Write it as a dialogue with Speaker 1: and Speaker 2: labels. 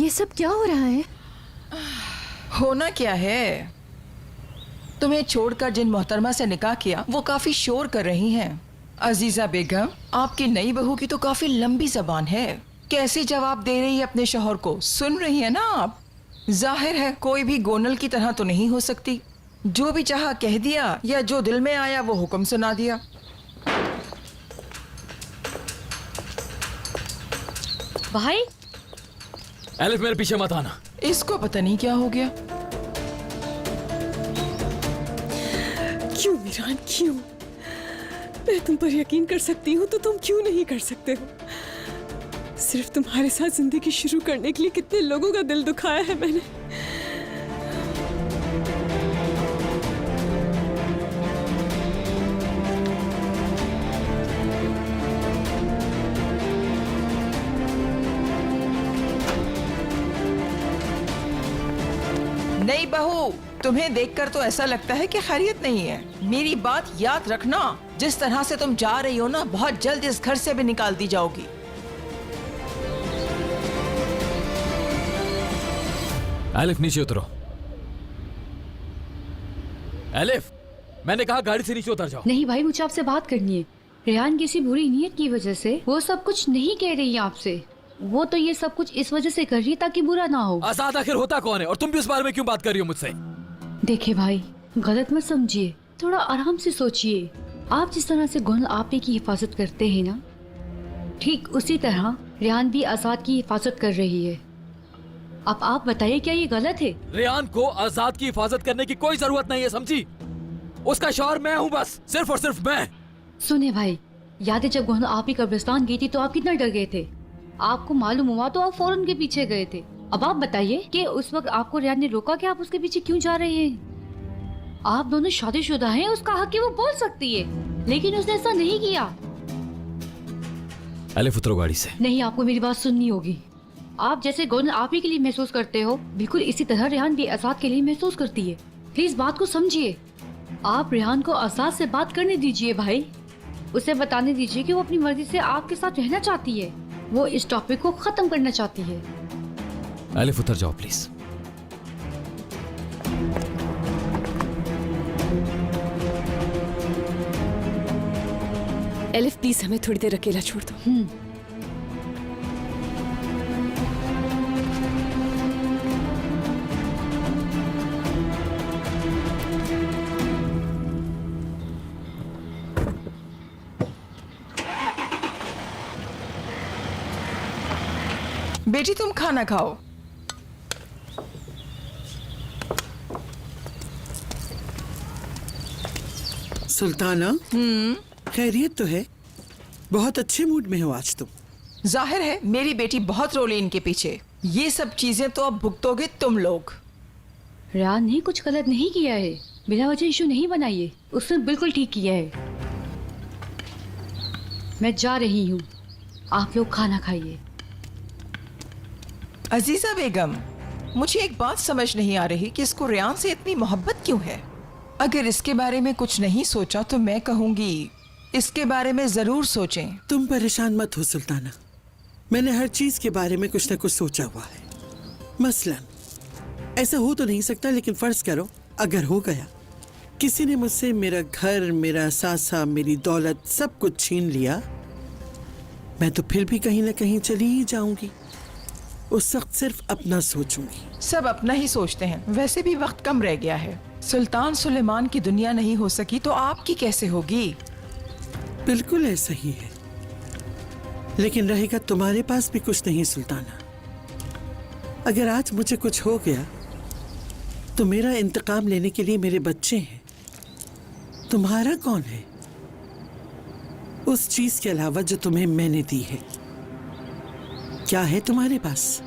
Speaker 1: ये सब क्या हो रहा है?
Speaker 2: होना क्या है, तुम्हें छोड़कर जिन मोहतरमा से निकाह किया वो काफी शोर कर रही हैं। अजीजा बेगम, आपकी नई बहू की तो काफी लंबी जबान है। कैसे जवाब दे रही है अपने शौहर को, सुन रही है ना आप? जाहिर है कोई भी गोनल की तरह तो नहीं हो सकती। जो भी चाहा कह दिया या जो दिल में आया वो हुक्म सुना दिया।
Speaker 1: भाई,
Speaker 3: एलिफ मेरे पीछे मत आना।
Speaker 2: इसको पता नहीं क्या हो गया।
Speaker 4: क्यों मीरान, क्यों? मैं तुम पर यकीन कर सकती हूँ तो तुम क्यों नहीं कर सकते हो? सिर्फ तुम्हारे साथ जिंदगी शुरू करने के लिए कितने लोगों का दिल दुखाया है मैंने।
Speaker 2: नई बहू, तुम्हें देखकर तो ऐसा लगता है कि खैरियत नहीं है। मेरी बात याद रखना, जिस तरह से तुम जा रही हो ना, बहुत जल्द इस घर से भी निकाल दी जाओगी।
Speaker 3: एलिफ नीचे उतरो। एलिफ, मैंने कहा गाड़ी से नीचे उतर जाओ।
Speaker 1: नहीं भाई, मुझे आपसे बात करनी है। रेहान किसी बुरी नीयत की वजह से वो सब कुछ नहीं कह रही है आपसे। वो तो ये सब कुछ इस वजह से कर रही है ताकि बुरा ना हो।
Speaker 3: आजाद आखिर होता कौन है और तुम भी इस बारे में क्यों बात कर रही हो मुझसे?
Speaker 1: देखिए भाई, गलत मत समझिए, थोड़ा आराम से सोचिए। आप जिस तरह से गोनल आपी की हिफाजत करते हैं ना, ठीक उसी तरह रेहान भी आजाद की हिफाजत कर रही है। अब आप बताइए, क्या ये गलत है?
Speaker 3: रेहान को आजाद की हिफाजत करने की कोई जरूरत नहीं है, समझी? उसका शौहर मैं हूँ, बस सिर्फ और सिर्फ मैं।
Speaker 1: सुने भाई, याद है जब गोनल आप ही कब्रिस्तान गई थी तो आप कितना डर गए थे? आपको मालूम हुआ तो आप फौरन के पीछे गए थे। अब आप बताइए कि उस वक्त आपको रेहान ने रोका कि आप उसके पीछे क्यों जा रहे हैं? आप दोनों शादीशुदा हैं, उसका हक है, वो बोल सकती है, लेकिन उसने ऐसा नहीं किया।
Speaker 3: एलिफ उतरो गाड़ी से।
Speaker 1: नहीं, आपको मेरी बात सुननी होगी। आप जैसे गोनल आप ही के लिए महसूस करते हो, बिल्कुल इसी तरह रेहान भी आजाद के लिए महसूस करती है। प्लीज बात को समझिए। आप रेहान को आजाद से बात करने दीजिए भाई। उसे बताने दीजिए कि वो अपनी मर्जी से आपके साथ रहना चाहती है। वो इस टॉपिक को खत्म करना चाहती है।
Speaker 3: एलिफ उतर जाओ प्लीज।
Speaker 4: एलिफ प्लीज हमें थोड़ी देर अकेला छोड़ दो।
Speaker 2: बेटी तुम खाना खाओ।
Speaker 5: सुल्ताना, खैरियत तो है? बहुत अच्छे मूड में हो आज तुम।
Speaker 2: जाहिर है मेरी बेटी बहुत रोली इनके पीछे। ये सब चीजें तो अब भुगतोगे तुम लोग।
Speaker 1: रेहान ने कुछ गलत नहीं किया है, बिना वजह इशू नहीं बनाइए। उसने बिल्कुल ठीक किया है। मैं जा रही हूँ, आप लोग खाना खाइए।
Speaker 2: अजीजा बेगम, मुझे एक बात समझ नहीं आ रही कि इसको रेहान से इतनी मोहब्बत क्यों है। अगर इसके बारे में कुछ नहीं सोचा तो मैं कहूंगी इसके बारे में जरूर सोचें।
Speaker 5: तुम परेशान मत हो सुल्ताना, मैंने हर चीज के बारे में कुछ न कुछ सोचा हुआ है। मसलन ऐसा हो तो नहीं सकता, लेकिन फर्ज करो अगर हो गया, किसी ने मुझसे मेरा घर, मेरा सासा, मेरी दौलत सब कुछ छीन लिया, मैं तो फिर भी कहीं ना कहीं चली ही जाऊंगी। उस वक्त सिर्फ अपना सोचूंगी।
Speaker 2: सब अपना ही सोचते हैं। वैसे भी वक्त कम रह गया है। सुल्तान सुलेमान की दुनिया नहीं हो सकी तो आपकी कैसे होगी?
Speaker 5: बिल्कुल ऐसा ही है, लेकिन रहेगा तुम्हारे पास भी कुछ नहीं सुल्ताना। अगर आज मुझे कुछ हो गया तो मेरा इंतकाम लेने के लिए मेरे बच्चे हैं। तुम्हारा कौन है? उस चीज के अलावा जो तुम्हें मैंने दी है, क्या है तुम्हारे पास?